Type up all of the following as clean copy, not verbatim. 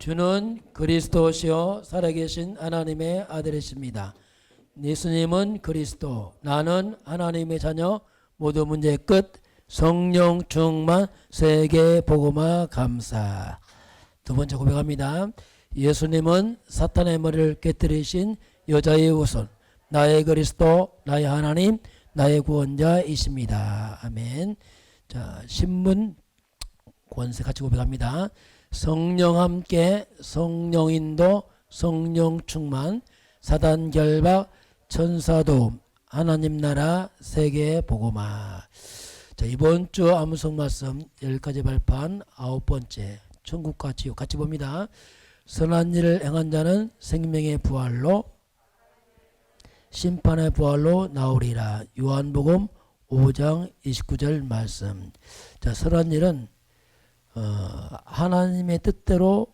주는 그리스도시요 살아계신 하나님의 아들이십니다. 예수님은 그리스도, 나는 하나님의 자녀, 모두 문제 끝. 성령 충만 세계 복음화 감사. 두 번째 고백합니다. 예수님은 사탄의 머리를 깨뜨리신 여자의 후손, 나의 그리스도, 나의 하나님, 나의 구원자이십니다. 아멘. 자, 신문 권세 같이 고백합니다. 성령 함께, 성령 인도, 성령 충만, 사단 결박, 천사 도움, 하나님 나라 세계 복음화. 자, 이번 주 암송 말씀 10가지 발판 9번째 천국과 지옥 같이 봅니다. 선한 일을 행한 자는 생명의 부활로 심판의 부활로 나오리라. 요한복음 5장 29절 말씀. 자, 선한 일은 하나님의 뜻대로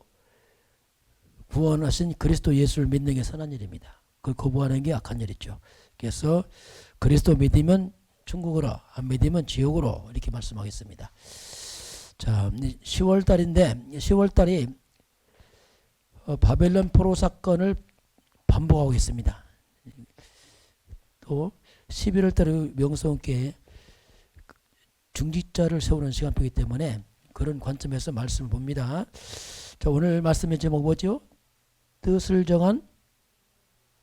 구원하신 그리스도 예수를 믿는 게 선한 일입니다. 그걸 거부하는 게 악한 일이죠. 그래서 그리스도 믿으면 천국으로, 안 믿으면 지옥으로, 이렇게 말씀하겠습니다. 자, 10월달인데 10월달이 바벨론 포로 사건을 반복하고 있습니다. 또 11월달에 명성교회 중직자를 세우는 시간표이기 때문에 그런 관점에서 말씀을 봅니다. 자, 오늘 말씀의 제목 뭐죠? 뜻을 정한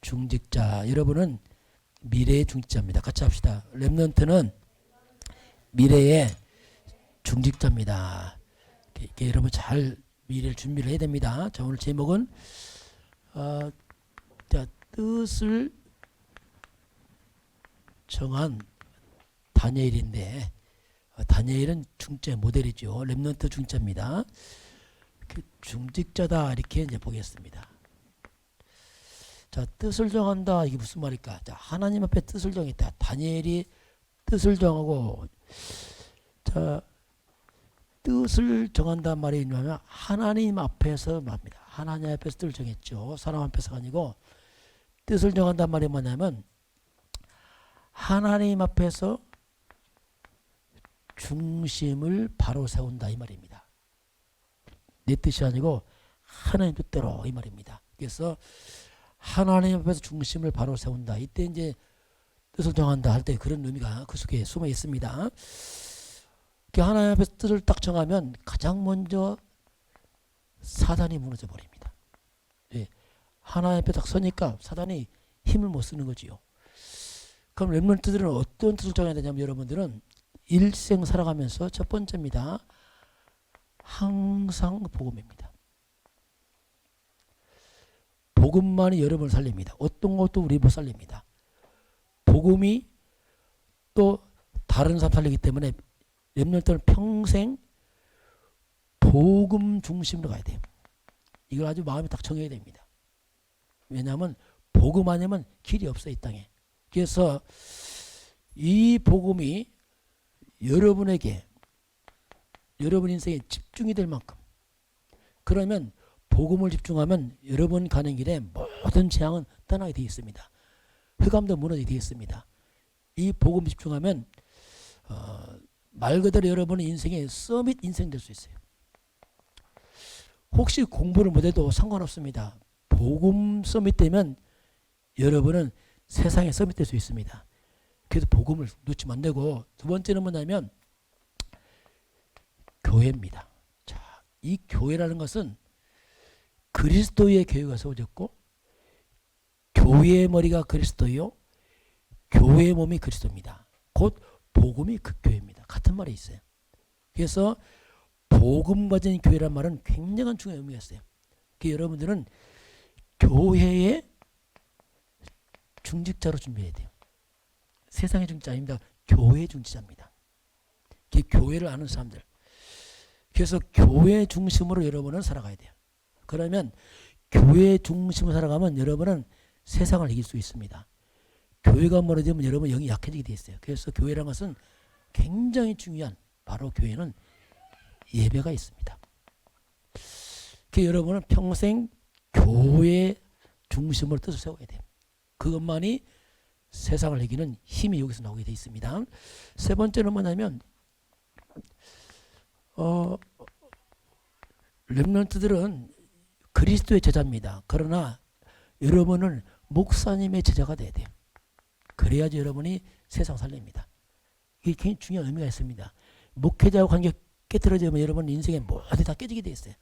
중직자. 여러분은 미래의 중직자입니다. 같이 합시다. 렘넌트는 미래의 중직자입니다. 이렇게 여러분 잘 미래를 준비를 해야 됩니다. 자, 오늘 제목은 자, 뜻을 정한 다니엘인데, 다니엘은 중자 모델이죠. 렘넌트 중자입니다. 중직자다, 이렇게 이제 보겠습니다. 자, 뜻을 정한다, 이게 무슨 말일까? 자, 하나님 앞에 뜻을 정했다. 다니엘이 뜻을 정하고, 자, 뜻을 정한다는 말이 뭐냐면 하나님 앞에서 말입니다. 하나님 앞에서 뜻을 정했죠. 사람 앞에서가 아니고, 뜻을 정한다는 말이 뭐냐면 하나님 앞에서 중심을 바로 세운다, 이 말입니다. 내 뜻이 아니고 하나님 뜻대로, 이 말입니다. 그래서 하나님 앞에서 중심을 바로 세운다. 이때 이제 뜻을 정한다 할 때 그런 의미가 그 속에 숨어 있습니다. 하나님 앞에서 뜻을 딱 정하면 가장 먼저 사단이 무너져 버립니다. 예. 하나님 앞에 딱 서니까 사단이 힘을 못 쓰는 거지요. 그럼 렘넌트들은 어떤 뜻을 정해야 되냐면, 여러분들은 일생 살아가면서 첫 번째입니다. 항상 복음입니다. 복음만이 여러분을 살립니다. 어떤 것도 우리 못 살립니다. 복음이 또 다른 사람 살리기 때문에 렘넌트는 평생 복음 중심으로 가야 돼요. 이걸 아주 마음에 딱 정해야 됩니다. 왜냐하면 복음 아니면 길이 없어요, 이 땅에. 그래서 이 복음이 여러분에게, 여러분 인생에 집중이 될 만큼, 그러면 복음을 집중하면 여러분 가는 길에 모든 재앙은 떠나게 되어 있습니다. 흑암도 무너지게 되어 있습니다. 이 복음 집중하면 말 그대로 여러분의 인생의 서밋 인생 될 수 있어요. 혹시 공부를 못해도 상관없습니다. 복음 서밋 되면 여러분은 세상에 서밋 될 수 있습니다. 그래서 복음을 놓치면 안 되고, 두 번째는 뭐냐면 교회입니다. 자, 이 교회라는 것은 그리스도의 교회가 세워졌고, 교회의 머리가 그리스도요, 교회의 몸이 그리스도입니다. 곧 복음이 그 교회입니다. 같은 말이 있어요. 그래서 복음 가진 교회란 말은 굉장한 중요한 의미가 있어요. 여러분들은 교회의 중직자로 준비해야 돼요. 세상의 중직자 아닙니다. 교회의 중직자입니다. 교회를 아는 사람들. 그래서 교회 중심으로 여러분은 살아가야 돼요. 그러면 교회 중심으로 살아가면 여러분은 세상을 이길 수 있습니다. 교회가 멀어지면 여러분 영이 약해지게 돼 있어요. 그래서 교회라는 것은 굉장히 중요한, 바로 교회는 예배가 있습니다. 여러분은 평생 교회 중심으로 뜻을 세워야 돼요. 그것만이 세상을 이기는 힘이 여기서 나오게 돼 있습니다. 세 번째는 뭐냐면 렘넌트들은 그리스도의 제자입니다. 그러나 여러분은 목사님의 제자가 돼야 돼요. 그래야지 여러분이 세상 살립니다. 이게 굉장히 중요한 의미가 있습니다. 목회자와 관계 깨뜨려지면 여러분 인생의 모든 다 깨지게 돼 있어요.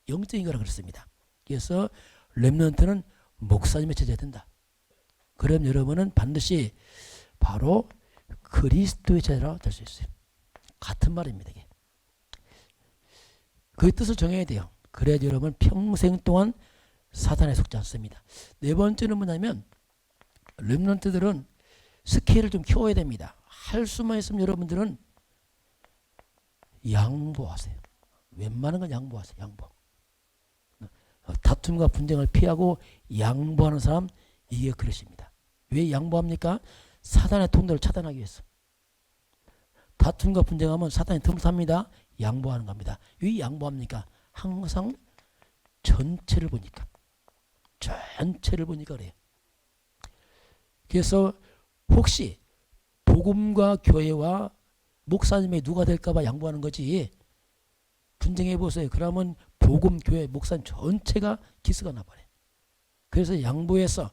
영적인 거라 그렇습니다. 그래서 렘넌트는 목사님의 제자가 된다. 그럼 여러분은 반드시 바로 그리스도의 제자로 될 수 있어요. 같은 말입니다. 이게. 그 뜻을 정해야 돼요. 그래야지 여러분 평생 동안 사단에 속지 않습니다. 네 번째는 뭐냐면 렘넌트들은 스케일을 좀 키워야 됩니다. 할 수만 있으면 여러분들은 양보하세요. 웬만한 건 양보하세요. 양보. 다툼과 분쟁을 피하고 양보하는 사람, 이게 그릇입니다. 왜 양보합니까? 사단의 통로를 차단하기 위해서. 다툼과 분쟁하면 사단이 틈을 탑니다. 양보하는 겁니다. 왜 양보합니까? 항상 전체를 보니까. 전체를 보니까 그래요. 그래서 혹시 복음과 교회와 목사님이 누가 될까봐 양보하는 거지. 분쟁해 보세요. 그러면 복음, 교회, 목사님 전체가 기스가 나버려요. 그래서 양보해서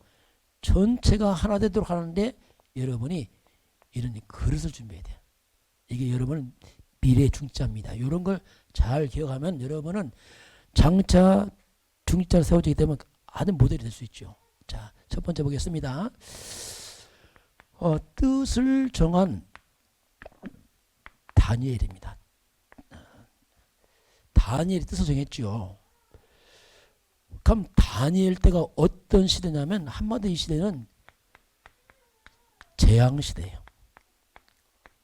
전체가 하나 되도록 하는데 여러분이 이런 그릇을 준비해야 돼요. 이게 여러분은 미래의 중자입니다. 이런 걸 잘 기억하면 여러분은 장차 중자를 세워지게 되면 아주 모델이 될 수 있죠. 자, 첫 번째 보겠습니다. 뜻을 정한 다니엘입니다. 다니엘이 뜻을 정했죠. 그럼 다니엘 때가 어떤 시대냐면 한마디로 이 시대는 재앙시대예요.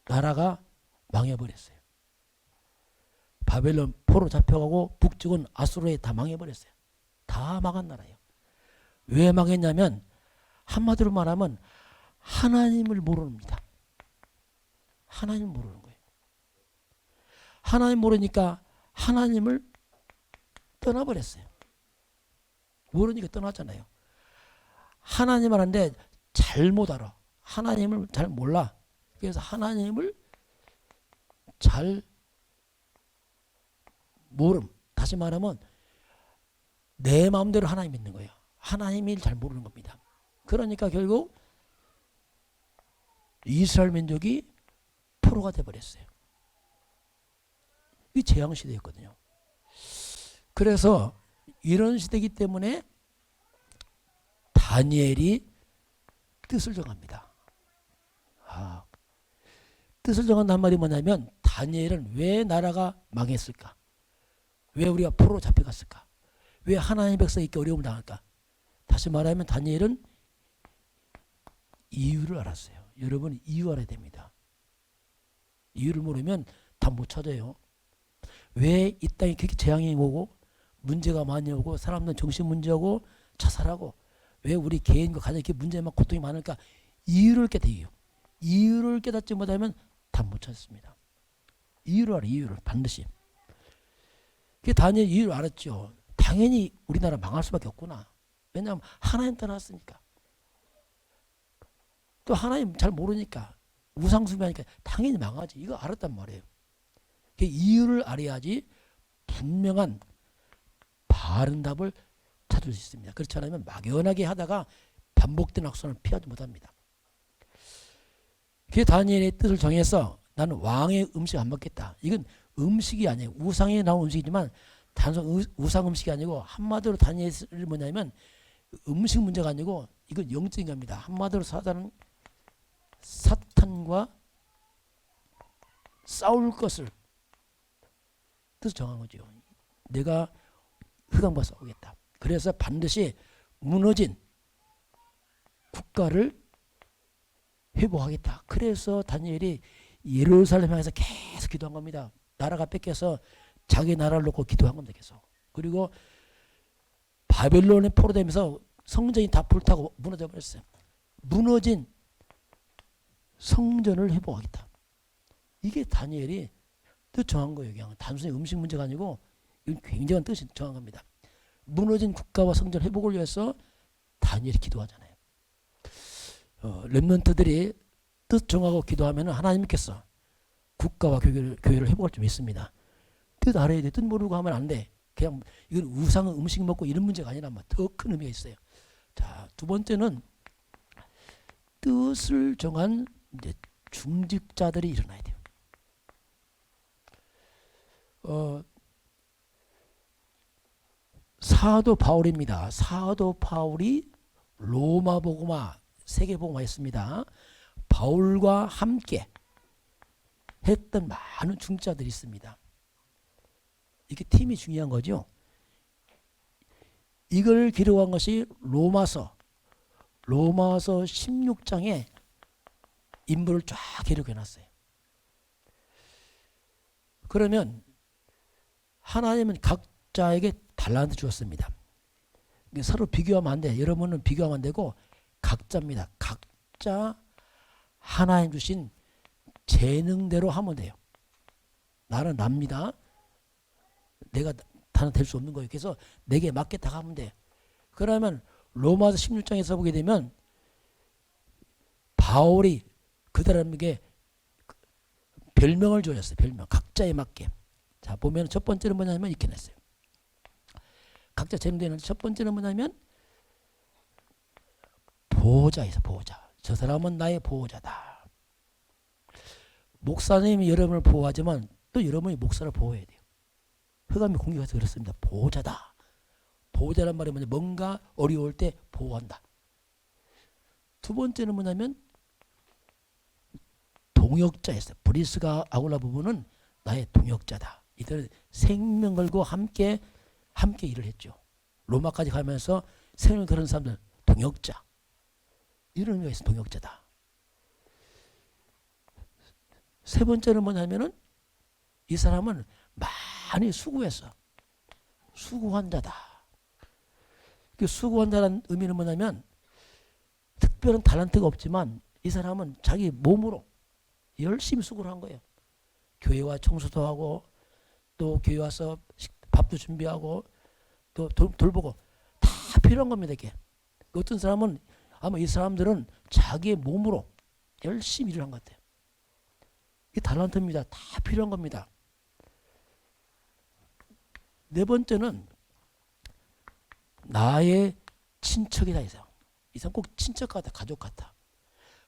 나라가 망해버렸어요. 바벨론 포로 잡혀가고 북쪽은 아수르에 다 망해버렸어요. 다 망한 나라예요. 왜 망했냐면 한마디로 말하면 하나님을 모릅니다. 하나님을 모르는 거예요. 하나님 모르니까 하나님을 떠나버렸어요. 모르니까 떠났잖아요. 하나님을 하는데 잘못 알아. 하나님을 잘 몰라. 그래서 하나님을 잘 모름. 다시 말하면 내 마음대로 하나님 믿는 거예요. 하나님을 잘 모르는 겁니다. 그러니까 결국 이스라엘 민족이 포로가 돼버렸어요. 이 재앙시대였거든요. 그래서 이런 시대이기 때문에 다니엘이 뜻을 정합니다. 뜻을 정한다는 말이 뭐냐면 다니엘은 왜 나라가 망했을까? 왜 우리가 포로로 잡혀갔을까? 왜 하나님의 백성에게 어려움을 당할까? 다시 말하면 다니엘은 이유를 알았어요. 여러분 이유 알아야 됩니다. 이유를 모르면 다 못 찾아요. 왜 이 땅에 그렇게 재앙이 오고 문제가 많이 오고 사람들은 정신 문제하고 자살하고 왜 우리 개인과 가정에 이렇게 문제만 고통이 많을까? 이유를 깨닫어요. 이유를 깨닫지 못하면 다 못 찾습니다. 이유를 알아. 이유를 반드시. 그 다니엘 이유를 알았죠. 당연히 우리나라 망할 수밖에 없구나. 왜냐하면 하나님 떠났으니까. 또 하나님 잘 모르니까 우상숭배하니까 당연히 망하지. 이거 알았단 말이에요. 그 이유를 알아야지 분명한 바른 답을 찾을 수 있습니다. 그렇지 않으면 막연하게 하다가 반복된 악순환을 피하지 못합니다. 그 다니엘의 뜻을 정해서 나는 왕의 음식 안 먹겠다. 이건 음식이 아니에요. 우상에 나온 음식이지만 단순 우상 음식이 아니고 한마디로 다니엘이 뭐냐면 음식 문제가 아니고 이건 영적인 겁니다. 한마디로 사탄과 싸울 것을 뜻을 정한 거죠. 내가 흑암과 싸우겠다. 그래서 반드시 무너진 국가를 회복하겠다. 그래서 다니엘이 예루살렘 향해서 계속 기도한 겁니다. 나라가 뺏겨서 자기 나라를 놓고 기도한 겁니다. 계속. 그리고 바벨론에 포로되면서 성전이 다 불타고 무너져 버렸어요. 무너진 성전을 회복하겠다. 이게 다니엘이 뜻 정한 거예요. 그냥 단순히 음식 문제가 아니고 이건 굉장한 뜻이 정한 겁니다. 무너진 국가와 성전 회복을 위해서 다니엘이 기도하잖아요. 렘넌트들이 뜻 정하고 기도하면 하나님께서 국가와 교회를 회복할 줄 믿습니다. 뜻 알아야 돼. 뜻 모르고 하면 안 돼. 그냥 이건 우상 음식 먹고 이런 문제가 아니라 더 큰 의미가 있어요. 자, 두 번째는 뜻을 정한 이제 중직자들이 일어나야 돼요. 사도 바울입니다. 사도 바울이 로마복음화, 세계복음화 했습니다. 바울과 함께 했던 많은 중직자들이 있습니다. 이게 팀이 중요한 거죠. 이걸 기록한 것이 로마서 16장에 인물을 쫙 기록해놨어요. 그러면 하나님은 각자에게 달란트 주었습니다. 서로 비교하면 안 돼. 여러분은 비교하면 안 되고 각자입니다. 각자 하나님 주신 재능대로 하면 돼요. 나는 납니다. 내가 다는 될 수 없는 거예요. 그래서 내게 맞게 다 하면 돼. 그러면 로마서 16장에서 보게 되면 바울이 그 사람에게 별명을 주었어요. 별명. 각자에 맞게. 자, 보면 첫 번째는 뭐냐면 이렇게 냈어요. 각자 재능되는 첫 번째는 뭐냐면 보호자에서 보호자. 저 사람은 나의 보호자다. 목사님이 여러분을 보호하지만 또 여러분이 목사를 보호해야 돼요. 흑암이 공격해서 그렇습니다. 보호자다. 보호자란 말이 뭐냐? 뭔가 어려울 때 보호한다. 두 번째는 뭐냐면 동역자였어요. 브리스가 아굴라 부부는 나의 동역자다. 이들 생명 걸고 함께 일을 했죠. 로마까지 가면서 생명 그런 사람들 동역자. 이런 의미가 있어. 동역자다. 세 번째는 뭐냐면은 이 사람은 많이 수고했어. 수고한 자다. 그 수고한 자라는 의미는 뭐냐면 특별한 달란트가 없지만 이 사람은 자기 몸으로 열심히 수고를 한 거예요. 교회와 청소도 하고 또 교회 와서 밥도 준비하고 또 돌보고 다 필요한 겁니다. 이게 어떤 사람은 아마 이 사람들은 자기의 몸으로 열심히 일을 한 것 같아요. 이게 달란트입니다. 다 필요한 겁니다. 네 번째는 나의 친척이다. 이 사람 꼭 친척 같아. 가족 같아.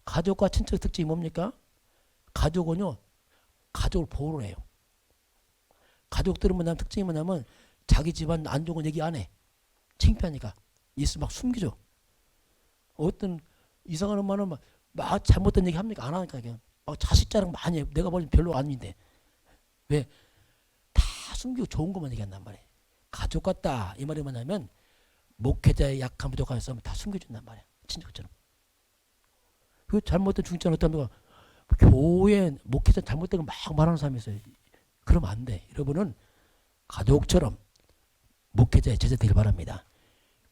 가족과 친척의 특징이 뭡니까? 가족은요, 가족을 보호를 해요. 가족들은 뭐냐면 특징이 뭐냐면 자기 집안 안 좋은 건 얘기 안 해. 창피하니까. 있으면 막 숨기죠. 어떤 이상한 엄마는 막 잘못된 얘기 합니까? 안 하니까 그냥 막 자식 자랑 많이 해. 내가 보기엔 별로 아닌데. 왜? 다 숨기고 좋은 것만 얘기한단 말이에요. 가족 같다. 이 말이 뭐냐면 목회자의 약한 부족한 사람을 다 숨겨준단 말이에요. 친척처럼. 그 잘못된 중직자는 어떤 교회 목회자 잘못된 거 막 말하는 사람이 있어요. 그러면 안 돼. 여러분은 가족처럼 목회자의 제자 되길 바랍니다.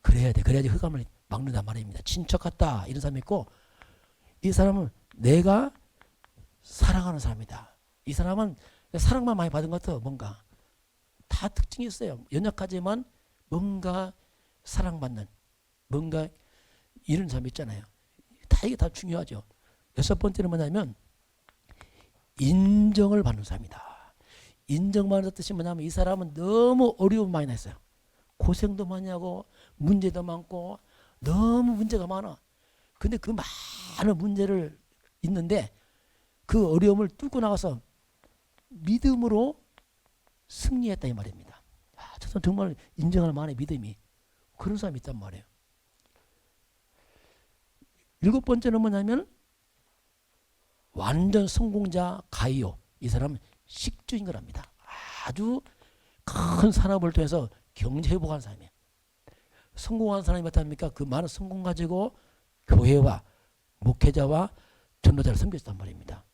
그래야 돼. 그래야지 흑암을 막는단 말입니다. 친척 같다. 이런 사람이 있고 이 사람은 내가 사랑하는 사람이다. 이 사람은 사랑만 많이 받은 것 같아. 뭔가 다 특징이 있어요. 연약하지만 뭔가 사랑받는 뭔가 이런 사람 있잖아요. 다 이게 다 중요하죠. 여섯 번째는 뭐냐면 인정을 받는 사람이다. 인정받는 뜻이 뭐냐면 이 사람은 너무 어려움 많이 났어요. 고생도 많이 하고 문제도 많고 너무 문제가 많아. 근데 그 많은 문제를 있는데 그 어려움을 뚫고 나가서 믿음으로 승리했다 이 말입니다. 저 사람 정말 인정할 만한 믿음이 그런 사람이 있단 말이에요. 일곱 번째는 뭐냐면 완전 성공자 가이오. 이 사람은 식주인 거랍니다. 아주 큰 산업을 통해서 경제 회복한 사람이에요. 성공한 사람이 맞답니까? 그 많은 성공 가지고 교회와 목회자와 전도자를 섬겼단 말입니다.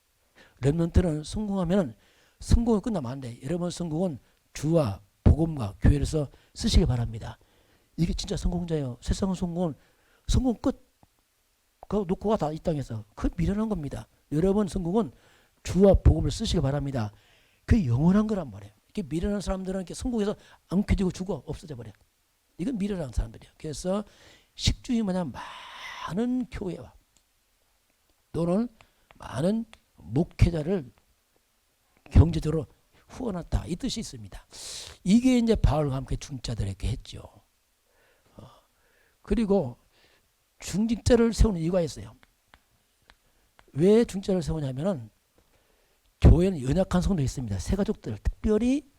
렘넌트는 성공하면 성공이 끝나면 안 돼. 여러분 성공은 주와 복음과 교회에서 쓰시기 바랍니다. 이게 진짜 성공자예요. 세상 성공은 성공 끝. 그거 놓고 가 다 이 땅에서. 그 미련한 겁니다. 여러분 성공은 주와 복음을 쓰시기 바랍니다. 그게 영원한 거란 말이에요. 이렇게 미련한 사람들은 이렇게 성공해서 안 켜지고 죽어 없어져 버려. 이건 미련한 사람들이에요. 그래서 식주이 뭐냐면 많은 교회와 또는 많은 목회자를 경제적으로 후원한다 이 뜻이 있습니다. 이게 이제 바울과 함께 중직자들에게 했죠. 그리고 중직자를 세우는 이유가 있어요. 왜 중직자를 세우냐면은 교회는 연약한 성도가 있습니다. 새가족들 특별히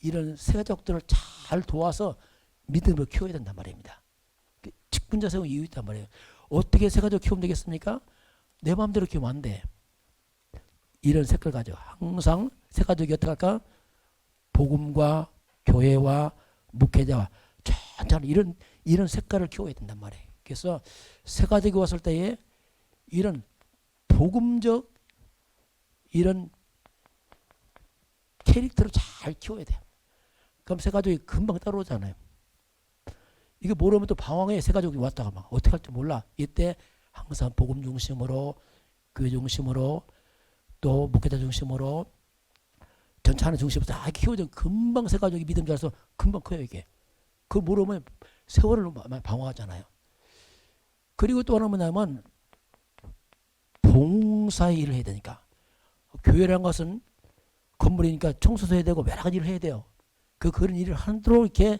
이런 새가족들을 잘 도와서 믿음으로 키워야 된단 말입니다. 직분자 세우는 이유 있단 말이에요. 어떻게 새가족 키우면 되겠습니까? 내 마음대로 키우면 안 돼. 이런 색깔 가지고 항상 새가족이 어떻게 할까? 복음과 교회와 목회자와 천천히 이런 색깔을 키워야 된단 말이에요. 그래서 새가족이 왔을 때에 이런 복음적 이런 캐릭터를 잘 키워야 돼요. 그럼 새가족이 금방 따라오잖아요. 이게 모르면 또 방황해. 새가족이 왔다가 막 어떻게 할지 몰라. 이때 항상 복음 중심으로 교회 중심으로 또 목회자 중심으로 전차하는 중심으로 다 키워져 금방 새가족이 믿음 잘해서 금방 커요 이게. 그거 모르면 세월을 방황하잖아요. 그리고 또 하나 뭐냐면 봉사의 일을 해야 되니까. 교회라는 것은 건물이니까 청소도 해야 되고 여러 가지 일을 해야 돼요. 그런 일을 하도록 이렇게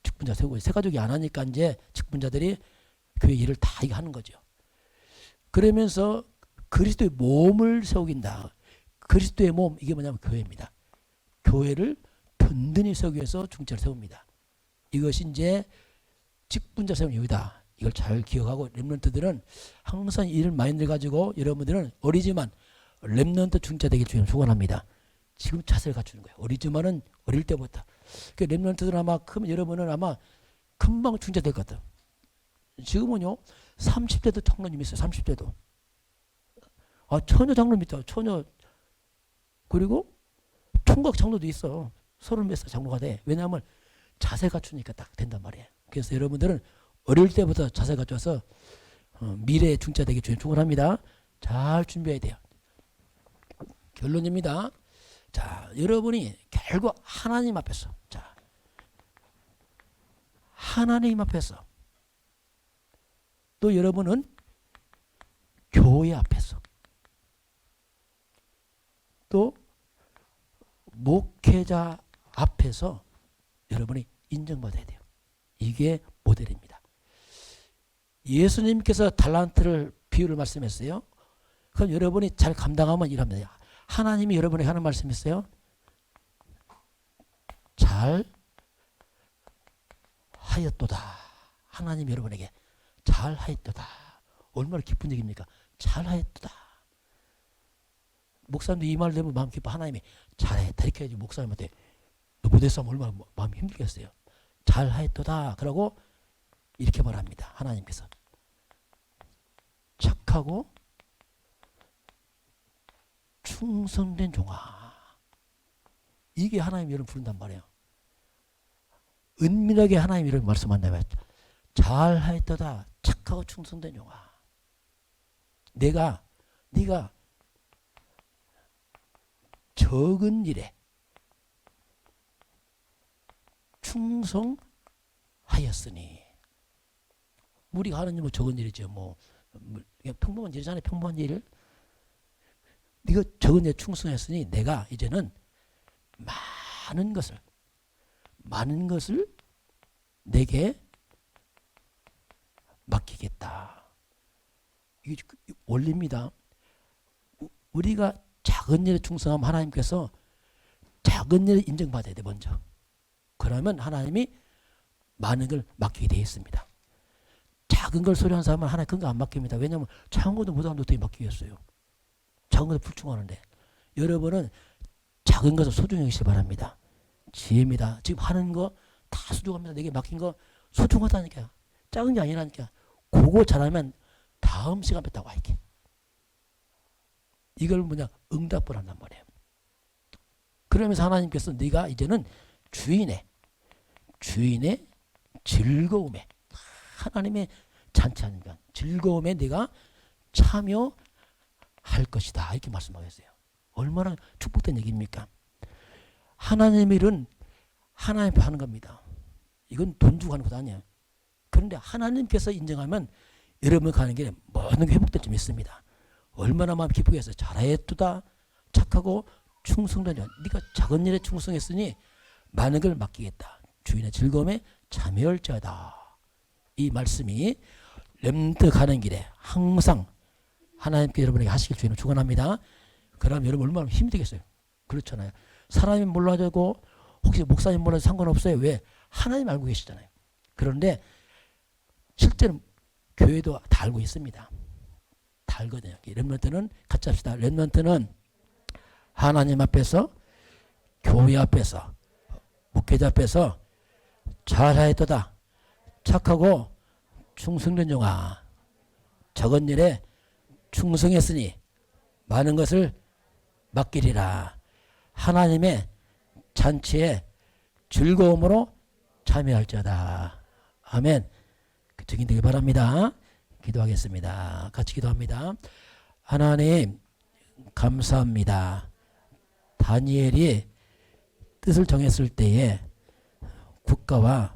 직분자 세우고 새가족이 안 하니까 이제 직분자들이 교회 일을 다 이거 하는 거죠. 그러면서 그리스도의 몸을 세우긴다. 그리스도의 몸 이게 뭐냐면 교회입니다. 교회를 든든히 세우기 위해서 중직자를 세웁니다. 이것이 이제 직분자 세우는 이유다. 이걸 잘 기억하고 렘넌트들은 항상 이런 마인드를 가지고 여러분들은 어리지만 렘넌트 중직자 되길 주님 축원합니다. 지금 자세를 갖추는 거예요. 어리지만은 어릴 때부터. 그 렘넌트들은 아마 크면 여러분은 아마 금방 중직자 될 것 같아요. 지금은요 30대도 장로님 있어요. 30대도. 처녀 장로님 있다. 처녀. 그리고 총각 장로도 있어. 30몇 살 장로가 돼. 왜냐하면 자세 갖추니까 딱 된단 말이에요. 그래서 여러분들은 어릴 때부터 자세 갖춰서 미래의 중직자 되기 주님 축원합니다. 잘 준비해야 돼요. 결론입니다. 자, 여러분이 결국 하나님 앞에서 하나님 앞에서 또 여러분은 교회 앞에서 또 목회자 앞에서 여러분이 인정받아야 돼요. 이게 모델입니다. 예수님께서 달란트를 비유를 말씀했어요. 그럼 여러분이 잘 감당하면 이랍니다. 하나님이 여러분에게 하는 말씀이 있어요. 잘 하였도다. 하나님이 여러분에게 잘 하였도다. 얼마나 기쁜 얘기입니까? 잘 하였도다. 목사님도 이 말 들으면 마음 기뻐. 하나님이 잘했다 이렇게 해야지 목사님한테 너 무대에서 얼마나 마음이 힘들겠어요. 잘 하였도다. 그러고 이렇게 말합니다. 하나님께서 착하고 충성된 종아. 이게 하나님 이름 부른단 말이에요. 은밀하게 하나님 이름 말씀한다면 잘하였도다. 착하고 충성된 종아. 네가 적은 일에 충성하였으니. 우리가 하는 뭐 적은 일이죠. 그냥 평범한 일이잖아요. 평범한 일. 네가 적은 일에 충성했으니 내가 이제는 많은 것을 내게 맡기겠다. 이게 원리입니다. 우리가 작은 일에 충성하면 하나님께서 작은 일을 인정받아야 돼 먼저. 그러면 하나님이 많은 걸 맡기게 되어 있습니다. 작은 걸 소리하는 사람은 하나님 큰 거 안 맡깁니다. 왜냐하면 작은 것도 못하면 어떻게 맡기겠어요. 작은 것도 불충하는데. 여러분은 작은 것을 소중히 여기시기 바랍니다. 지혜입니다. 지금 하는 거 다 소중합니다. 내게 맡긴 거 소중하다니까. 작은 게 아니라니까. 그거 잘하면 다음 시간 뺐다고 할게. 이걸 응답을 한단 말이에요. 그러면서 하나님께서 네가 이제는 주인의 즐거움에, 하나님의 잔치하니까 즐거움에 네가 참여할 것이다. 이렇게 말씀하셨어요. 얼마나 축복된 얘기입니까? 하나님의 일은 하나님 앞에 하는 겁니다. 이건 돈 주고 하는 것도 아니에요. 그런데 하나님께서 인정하면 여러분 가는 길에 모든 게 회복될 점 있습니다. 얼마나 마음 기쁘게 해서 잘하였도다. 착하고 충성되냐. 네가 작은 일에 충성했으니 많은 걸 맡기겠다. 주인의 즐거움에 참여할지어다. 이 말씀이 렘넌트 가는 길에 항상 하나님께 여러분에게 하시길 주님을 축원합니다. 그럼 여러분 얼마나 힘이 되겠어요. 그렇잖아요. 사람이 몰라도 혹시 목사님 몰라도 상관없어요. 왜? 하나님 알고 계시잖아요. 그런데 실제로 교회도 다 알고 있습니다. 다 알거든요. 렘넌트는 같이 합시다. 렘넌트는 하나님 앞에서, 교회 앞에서, 목회자 앞에서 잘하였도다. 착하고 충성된 종아, 적은 일에 충성했으니 많은 것을 맡기리라. 하나님의 잔치에 즐거움으로 참여할지어다. 아멘. 그쪽이 되길 바랍니다. 기도하겠습니다. 같이 기도합니다. 하나님 감사합니다. 다니엘이 뜻을 정했을 때에 국가와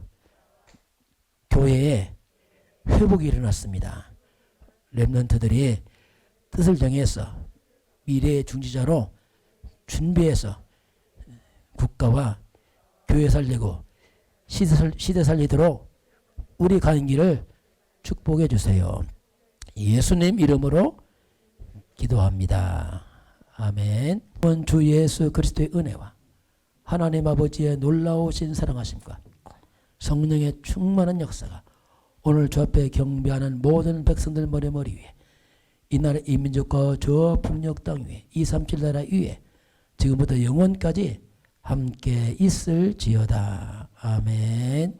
교회에 회복이 일어났습니다. 렘넌트들이 뜻을 정해서 미래의 중지자로 준비해서 국가와 교회 살리고 시대 살리도록 우리 가는 길을 축복해 주세요. 예수님 이름으로 기도합니다. 아멘. 주 예수 그리스도의 은혜와 하나님 아버지의 놀라우신 사랑하심과 성령의 충만한 역사가 오늘 주 앞에 경배하는 모든 백성들 머리 위에, 이 나라 이 민족과 저 북녘 땅 위에, 237 나라 위에 지금부터 영원까지 함께 있을지어다. 아멘.